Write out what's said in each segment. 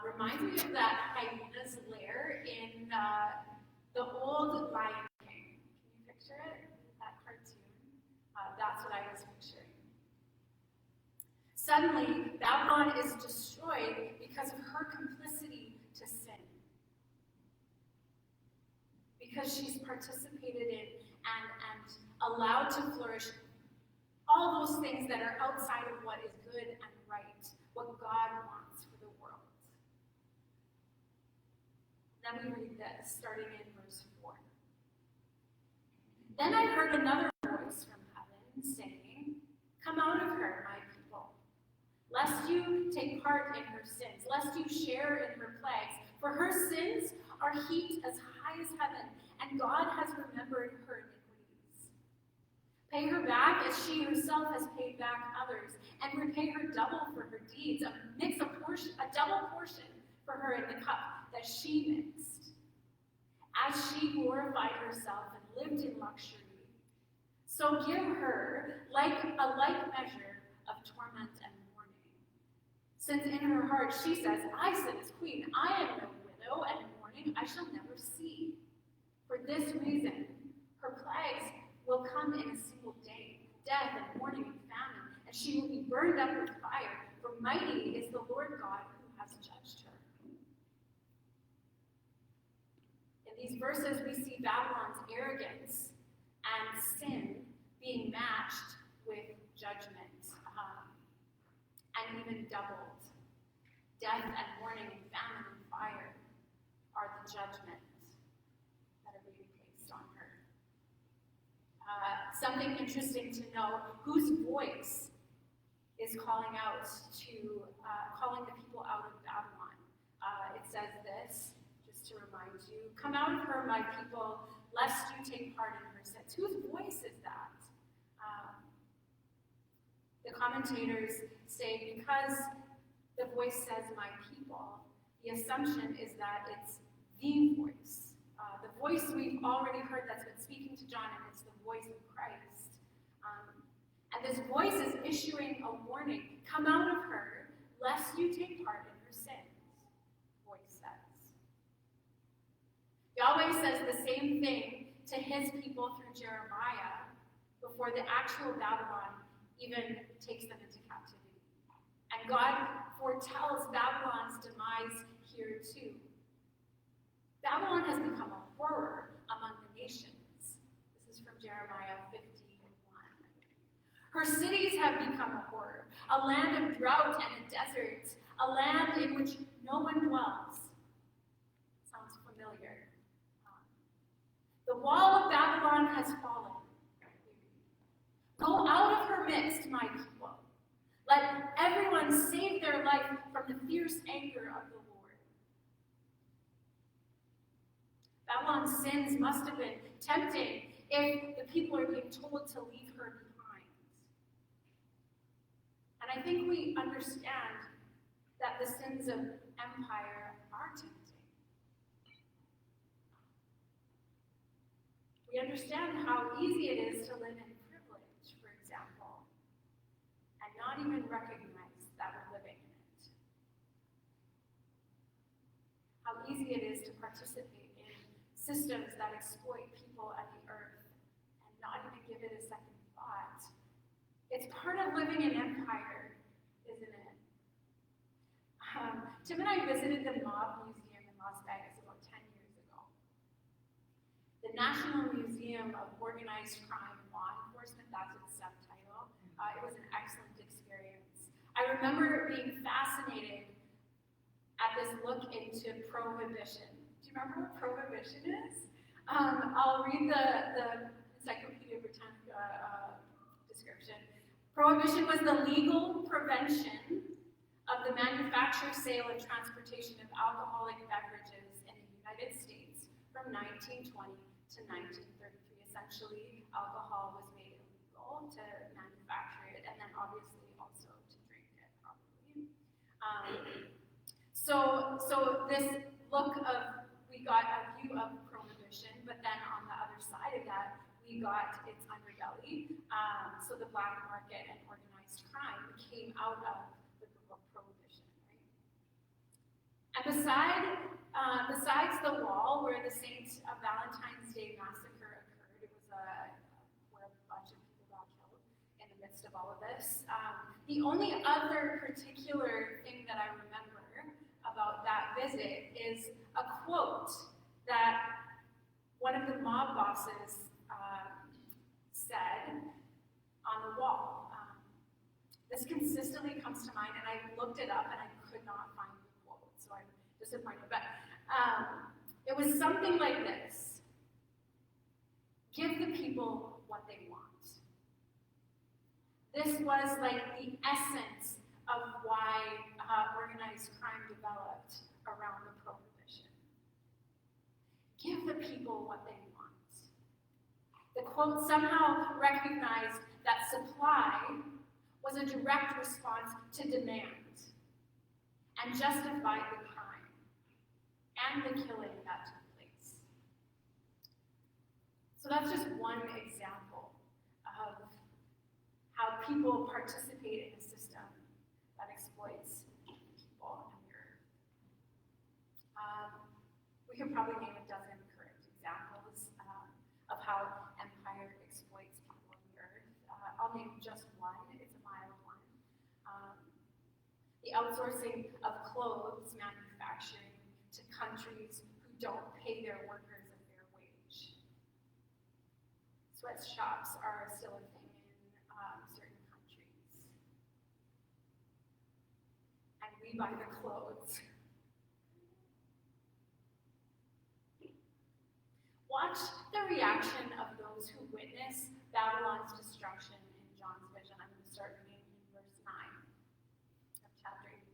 Reminds me of that hyena's lair in the old Lion King. Can you picture it? That cartoon? That's what I was picturing. Suddenly, Babylon is destroyed because of her complicity to sin. Because she's participated in and allowed to flourish all those things that are outside of what is good and right, what God wants for the world. Then we read this, starting in verse 4. Then I heard another voice from heaven saying, "Come out of her, my people, lest you take part in her sins, lest you share in her plagues. For her sins are heaped as high as heaven, and God has remembered her iniquities. Pay her back as she herself has paid back others, and repay her double for her deeds. Mix a double portion for her in the cup that she mixed, as she glorified herself and lived in luxury. So give her a like measure of torment and mourning. Since in her heart she says, I sit as queen, I am no widow, and mourning I shall never see. For this reason, her plagues will come in a single day, death and mourning and famine, and she will be burned up with fire, for mighty is the Lord God who has judged her." In these verses, we see Babylon's arrogance and sin being matched with judgment, and even doubled. Death and mourning and famine and fire are the judgment that are being placed on her. Something interesting to know, whose voice is calling the people out of Babylon. It says this, just to remind you, "Come out of her, my people, lest you take part in her sins." Whose voice is that? The commentators say because the voice says "my people," the assumption is that it's the voice. The voice we've already heard that's been speaking to John, and it's the voice of Christ. And this voice is issuing a warning: come out of her, lest you take part in her sins, the voice says. Yahweh says the same thing to his people through Jeremiah before the actual Babylon even takes them into captivity. And God foretells Babylon's demise here too. Babylon has become a horror among the nations. This is from Jeremiah 51. Her cities have become a horror, a land of drought and a desert, a land in which no one dwells. Sounds familiar. The wall of Babylon has fallen. Go out of her midst, my people. Let everyone save their life from the fierce anger of the Lord. Babylon's sins must have been tempting if the people are being told to leave her behind. And I think we understand that the sins of empire are tempting. We understand how easy it is to live in privilege, for example, and not even recognize that we're living in it. How easy it is to participate in systems that exploit people and the earth and not even give it a second thought. It's part of living in empire, isn't it? Tim and I visited the Mob Museum in Las Vegas about 10 years ago. The National Museum of Organized Crime and Law Enforcement, that's its subtitle. It was an excellent experience. I remember being fascinated at this look into prohibition. Do you remember what prohibition is? I'll read the Encyclopedia Britannica description. Prohibition was the legal prevention of the manufacture, sale, and transportation of alcoholic beverages in the United States from 1920 to 1933. Essentially, alcohol was made illegal to manufacture it, and then obviously also to drink it, probably. So this look of, we got a view of prohibition, but then on the other side of that, we got its underbelly. So the black market and organized crime came out of the book of Prohibition, right? And besides the wall where the St. Valentine's Day massacre occurred, it was where a bunch of people got killed in the midst of all of this. The only other particular thing that I remember about that visit is a quote that one of the mob bosses said on the wall. This consistently comes to mind, and I looked it up and I could not find the quote, so I'm disappointed. But it was something like this: give the people what they want. This was like the essence of why organized crime developed around the Prohibition. Give the people what they want. The quote somehow recognized that supply was a direct response to demand and justified the crime and the killing that took place. So that's just one example of how people participate in a system that exploits people and the earth. We could probably name a dozen current examples of how empire exploits people on the earth. I'll name just one. It's a mild one. The outsourcing of clothes manufacturing to countries who don't pay their workers a fair wage. Sweatshops are still a thing in certain countries. And we buy the clothes. Watch the reaction of those who witness Babylon's destruction in John's vision. I'm going to start reading in verse 9 of chapter 18.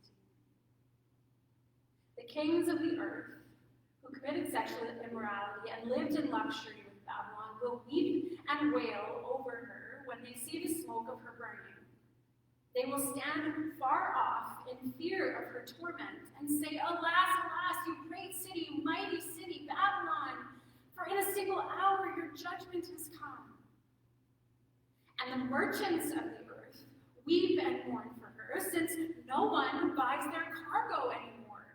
The kings of the earth who committed sexual immorality and lived in luxury with Babylon will weep and wail over her when they see the smoke of her burning. They will stand far off in fear of her torment and say, "Alas, alas, you great city, you mighty city, Babylon! For in a single hour your judgment has come." And the merchants of the earth weep and mourn for her, since no one buys their cargo anymore.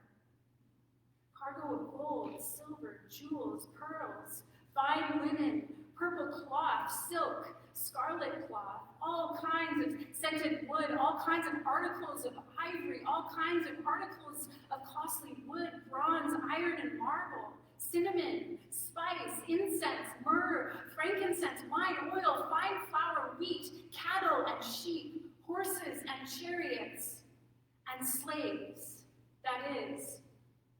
Cargo of gold, silver, jewels, pearls, fine linen, purple cloth, silk, scarlet cloth, all kinds of scented wood, all kinds of articles of ivory, all kinds of articles of costly wood, bronze, iron, and marble, cinnamon, spice, incense, myrrh, frankincense, wine, oil, fine flour, wheat, cattle and sheep, horses and chariots, and slaves, that is,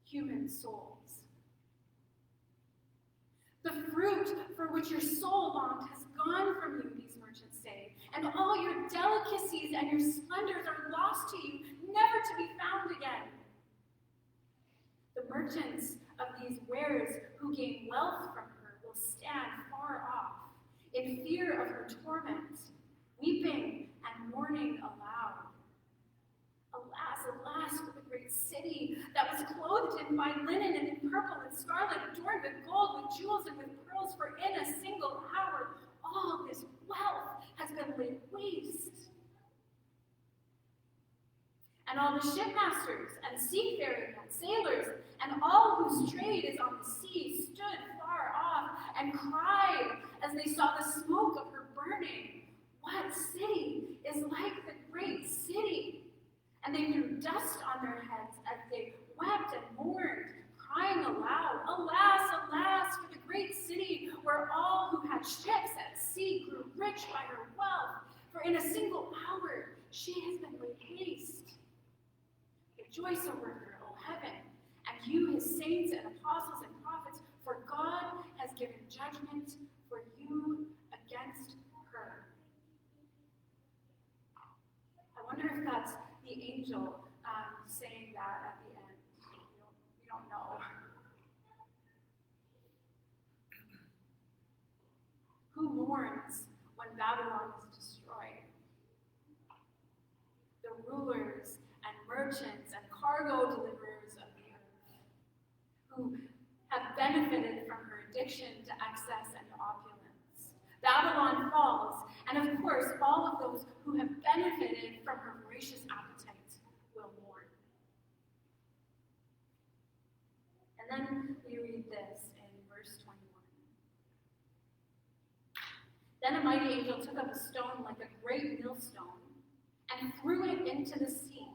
human souls. The fruit for which your soul longed has gone from you, these merchants say, and all your delicacies and your splendors are lost to you, never to be found again. The merchants of these wares who gain wealth from her will stand far off, in fear of her torment, weeping and mourning aloud. Alas, alas, for the great city that was clothed in fine linen and in purple and scarlet, adorned with gold, with jewels, and with pearls, for in a single hour all this wealth has been laid waste. And all the shipmasters and seafaring and sailors and all whose trade is on the sea stood far off and cried as they saw the smoke of her burning, "What city is like the great city?" And they threw dust on their heads as they wept and mourned, crying aloud, "Alas, alas, for the great city where all who had ships at sea grew rich by her wealth, for in a single hour she has been laid waste. Rejoice over her, O heaven, and you, his saints and apostles and prophets, for God has given judgment for you against her." I wonder if that's the angel saying that at the end. We don't know. Who mourns when Babylon is destroyed? The rulers and merchants and cargo deliverers of the earth, who have benefited from her addiction to excess and opulence. Babylon falls, and of course, all of those who have benefited from her voracious appetite will mourn. Then a mighty angel took up a stone like a great millstone and threw it into the sea,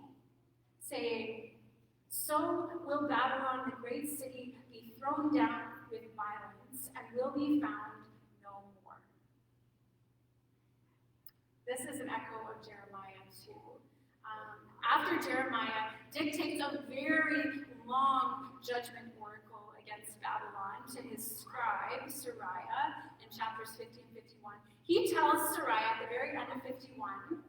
saying, "So will Babylon, the great city, be thrown down with violence and will be found no more." This is an echo of Jeremiah 2. After Jeremiah dictates a very long judgment oracle against Babylon to his scribe, Sariah, in chapters 50 and 51, he tells Sariah at the very end of 51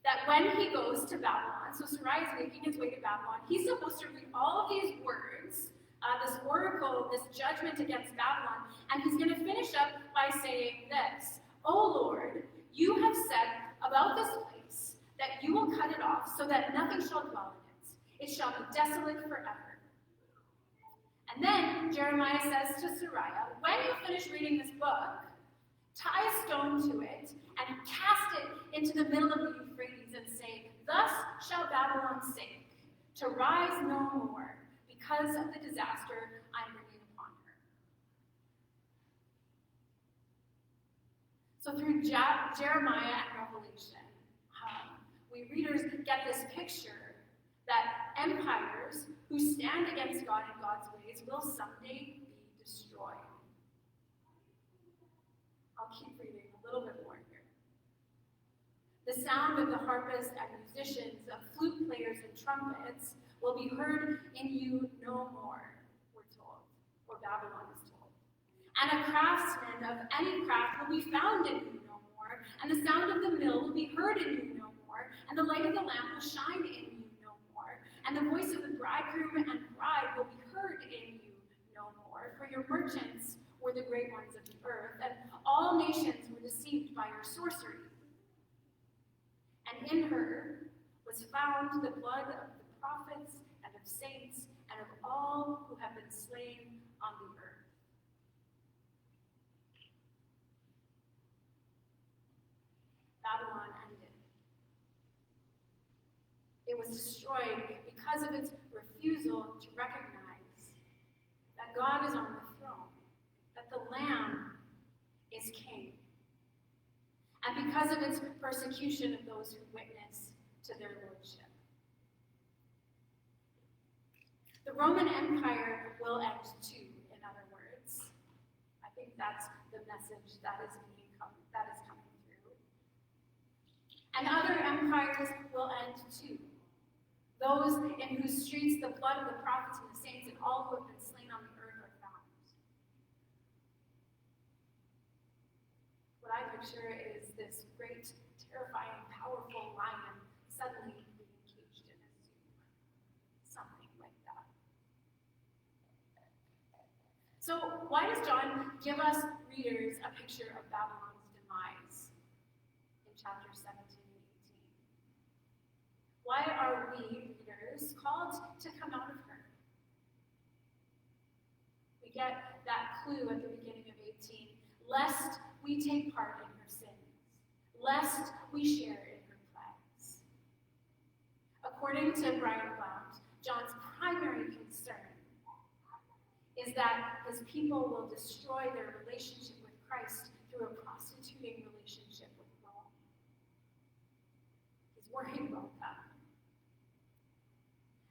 that when he goes to Babylon, so Sariah is making his way to Babylon, he's supposed to read all of these words, this oracle, this judgment against Babylon, and he's going to finish up by saying this: "O Lord, you have said about this place that you will cut it off so that nothing shall dwell in it. It shall be desolate forever." And then Jeremiah says to Sariah, "When you finish reading this book, tie a stone to it and cast it into the middle of the Euphrates and say, 'Thus shall Babylon sink, to rise no more, because of the disaster I'm bringing upon her.'" So through Jeremiah and Revelation, we readers get this picture that empires who stand against God and God's ways will someday be destroyed. I'll keep reading a little bit more here. "The sound of the harpists and musicians, of flute players and trumpets, will be heard in you no more," we're told, or Babylon is told. "And a craftsman of any craft will be found in you no more, and the sound of the mill will be heard in you no more, and the light of the lamp will shine in you no more, and the voice of the bridegroom and bride will be heard in you no more, for your merchants were the great ones of the earth, and all nations were deceived by your sorcery. And in her was found the blood of the prophets and of saints and of all who have been slain on the earth." Babylon ended. It was destroyed because of its refusal to recognize that God is on the throne, that the Lamb is king, and because of its persecution of those who witness to their lordship. The Roman Empire will end too, in other words. I think that's the message that is coming through. And other empires will end too. Those in whose streets the blood of the prophets and the saints and all who have been slain on the earth are found. What I picture is this great, terrifying, powerful lion suddenly being caged in a zoo. Something like that. So why does John give us readers a picture of Babylon's demise in chapters 17 and 18? Why are we, readers, called to come out of her? We get that clue at the beginning of 18. "Lest we take part in her sins, lest we share in her plagues." According to Brian Blount, John's primary concern is that his people will destroy their relationship with Christ through a prostituting relationship with Rome. He's worried about that.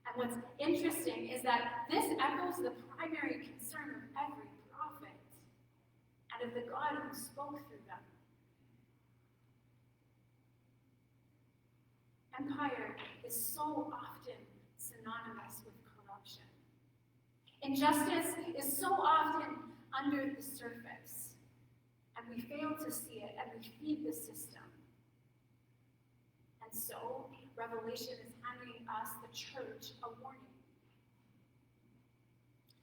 And what's interesting is that this echoes the primary concern of every prophet and of the God who spoke through them. Empire is so often synonymous with corruption. Injustice is so often under the surface, and we fail to see it, and we feed the system. And so, Revelation is handing us, the church, a warning.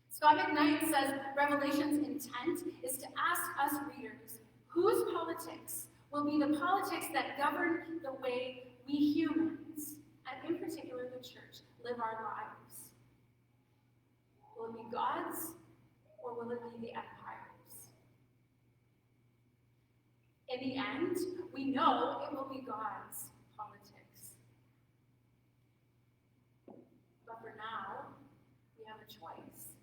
Scott McKnight says Revelation's intent is to ask us readers, whose politics will be the politics that govern the way we humans, and in particular the church, live our lives? Will it be God's, or will it be the empire's? In the end, we know it will be God's politics. But for now, we have a choice.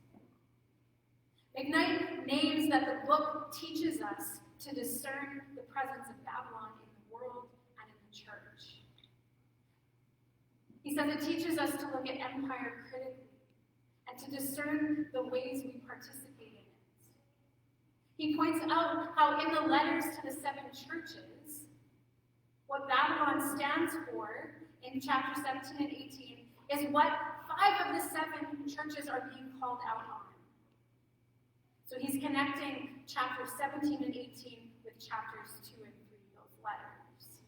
McKnight names that the book teaches us to discern the presence of Babylon in the world and in the church. He says it teaches us to look at empire critically and to discern the ways we participate in it. He points out how in the letters to the 7 churches, what Babylon stands for in chapter 17 and 18 is what 5 of the 7 churches are being called out on. So he's connecting chapters 17 and 18 with chapters 2 and 3, those letters.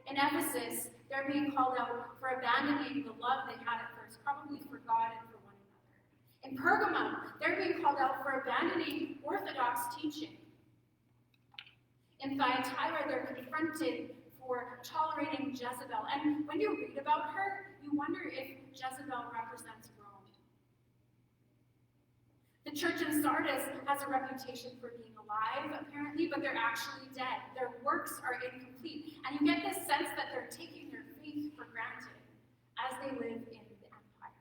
In Ephesus, they're being called out for abandoning the love they had at first, probably for God and for one another. In Pergamum, they're being called out for abandoning orthodox teaching. In Thyatira, they're confronted for tolerating Jezebel. And when you read about her, you wonder if Jezebel represents Rome. The church in Sardis has a reputation for being alive, apparently, but they're actually dead. Their works are incomplete. And you get this sense that they're taking their faith for granted as they live in the empire.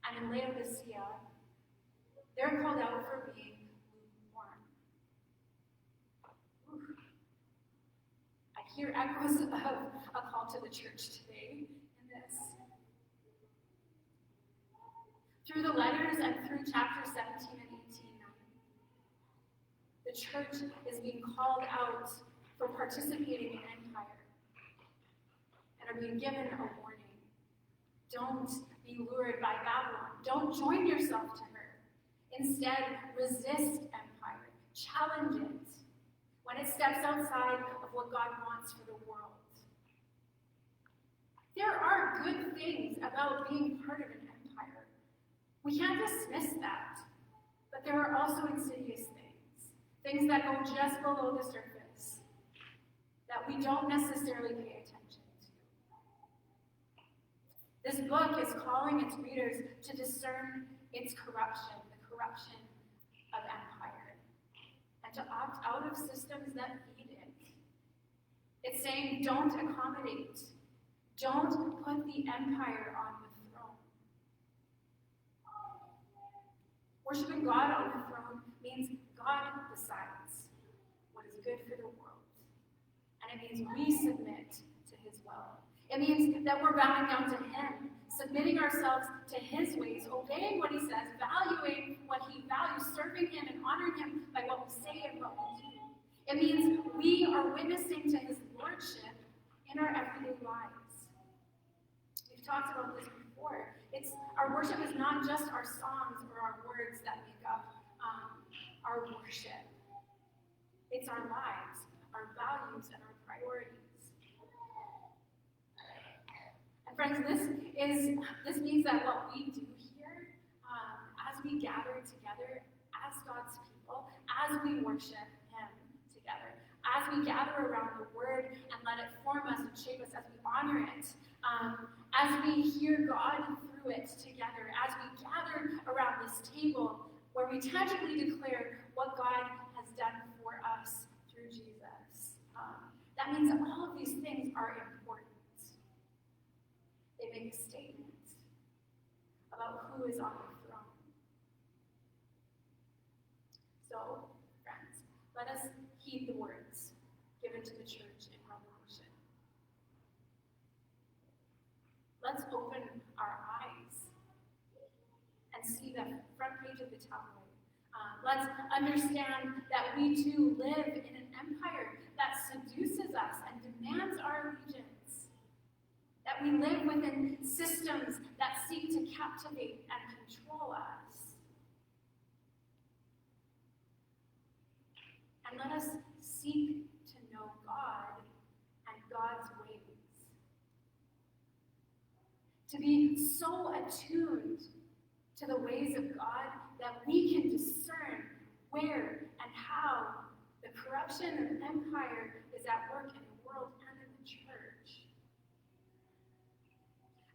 And in Laodicea, they're called out for being lukewarm. Ooh. I hear echoes of a call to the church today in this. Through the letters and through chapters 17 and 18, the church is being called out for participating in empire and are being given a warning. Don't be lured by Babylon. Don't join yourself to her. Instead, resist empire. Challenge it when it steps outside of what God wants for the world. There are good things about being part of an empire. We can't dismiss that. But there are also insidious things that go just below the surface, that we don't necessarily pay attention to. This book is calling its readers to discern its corruption, the corruption of empire, and to opt out of systems that feed it. It's saying, don't accommodate. Don't put the empire on the throne. Worshiping God on the throne means God decides what is good for the world. And it means we submit to his will. It means that we're bowing down to him, submitting ourselves to his ways, obeying what he says, valuing what he values, serving him and honoring him by what we say and what we do. It means we are witnessing to his lordship in our everyday lives. We've talked about this before. Our worship is not just our songs or our words that make up our worship. It's our lives, our values, and our priorities. And friends, this means that what we do here, as we gather together as God's people, as we worship him together, as we gather around the word and let it form us and shape us, as we honor it, as we hear God through it together, as we gather around this table where we tangibly declare what God has done for us through Jesus. That means that all of these things are important. They make a statement about who is on the throne. So, friends, let us heed the words given to the church in Revelation. Let's open our eyes and see the front page of the tabloid. Let's understand that we too live in an empire that seduces us and demands our allegiance. That we live within systems that seek to captivate and control us. And let us seek to know God and God's ways. To be so attuned to the ways of God that we can discern where and how the corruption of empire is at work in the world and in the church.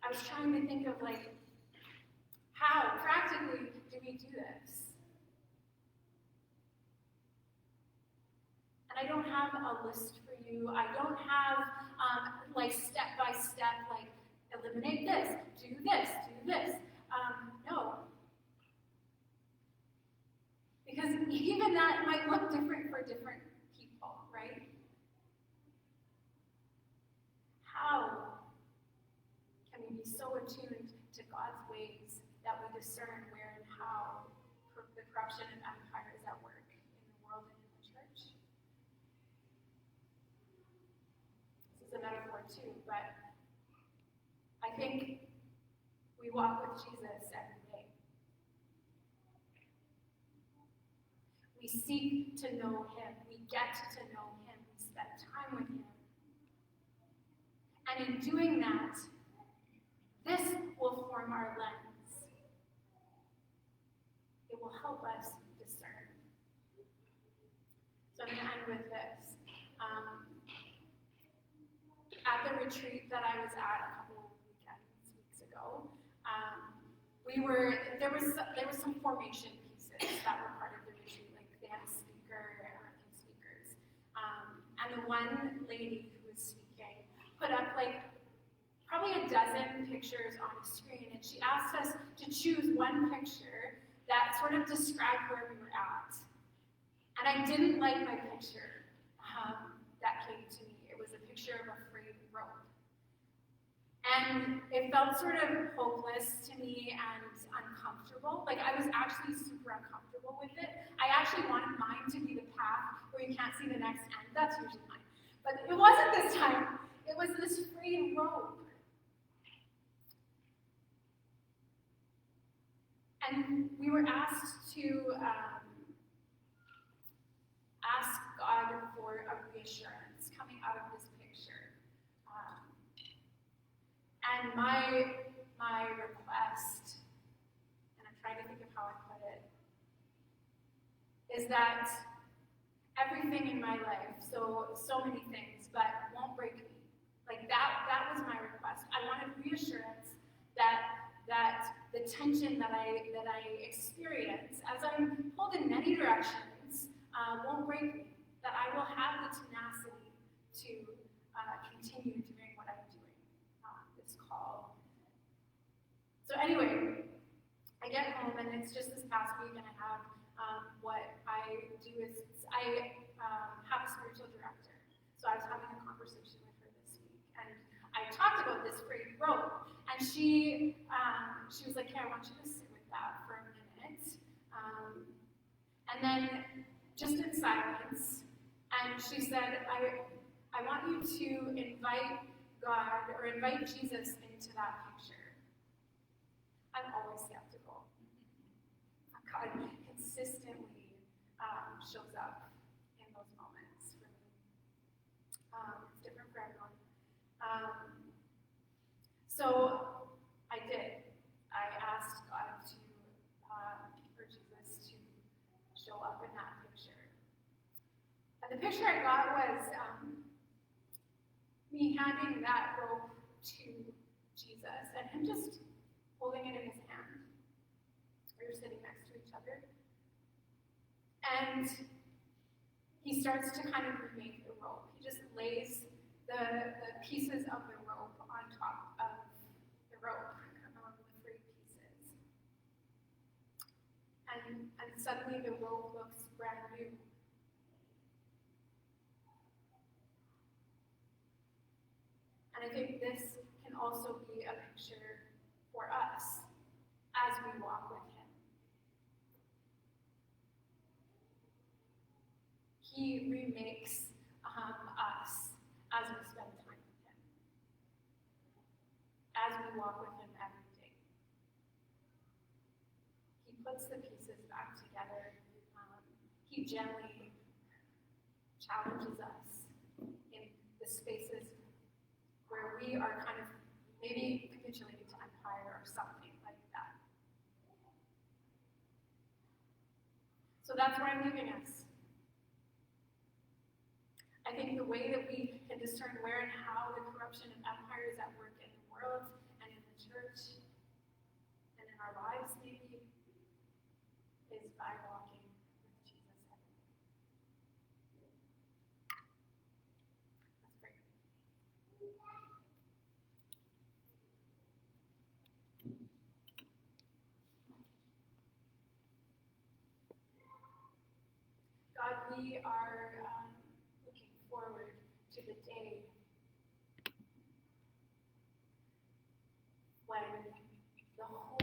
I was trying to think of how practically do we do this? And I don't have a list for you. I don't have step by step, eliminate this, do this, do this. No. Because even that might look different for different people, right? How can we be so attuned to God's ways that we discern where and how the corruption of empire is at work in the world and in the church? This is a metaphor too, but I think we walk with Jesus every day. We seek to know him. We get to know him. We spend time with him. And in doing that, this will form our lens. It will help us discern. So I'm going to end with this. At the retreat that I was at a couple of weeks ago, there was some formation pieces that were part of the retreat, like they had a speaker and a few speakers. And the one lady who was speaking put up like probably a dozen pictures on a screen, and she asked us to choose one picture that sort of described where we were at. And I didn't like my picture that came to me. It was a picture of a frayed rope. And it felt sort of hopeless to me and uncomfortable. Like, I was actually super uncomfortable with it. I actually wanted mine to be the path where you can't see the next end. That's usually mine. But it wasn't this time. It was this frayed rope. And we were asked to ask God for a reassurance coming out of this picture. And my request, and I'm trying to think of how I put it, is that everything in my life, so many things, but won't break me. Like that was my request. I wanted reassurance that the tension that I experience as I'm pulled in many directions won't break me. That I will have the tenacity to continue doing what I'm doing. This call. So anyway, I get home and it's just this past week, and I have what I do is I have a spiritual director. So I was having a conversation with her this week, and I talked about this frayed rope. And she was like, "Hey, I want you to sit with that for a minute." And then, just in silence, and she said, I want you to invite God or invite Jesus into that picture. I'm always skeptical. God consistently shows up in those moments for me. It's different for everyone. So I did. I asked God for Jesus to show up in that picture. And the picture I got was me handing that rope to Jesus and him just holding it in his hand. We were sitting next to each other. And he starts to kind of remake the rope. He just lays the pieces of the rope on top of the rope, the free pieces. And suddenly the rope looks brand new. And I think this can also be a picture for us as we walk with him. He remakes us as we spend time with him, as we walk with him every day. He puts the pieces back together. He gently challenges us in the spaces where we are kind of maybe capitulating to empire or something like that. So that's where I'm leaving us. I think the way that we can discern where and how the corruption of empire is at work in the world and in the church and in our lives maybe is by walking with Jesus every day. Let's pray. we are looking forward to the day when the whole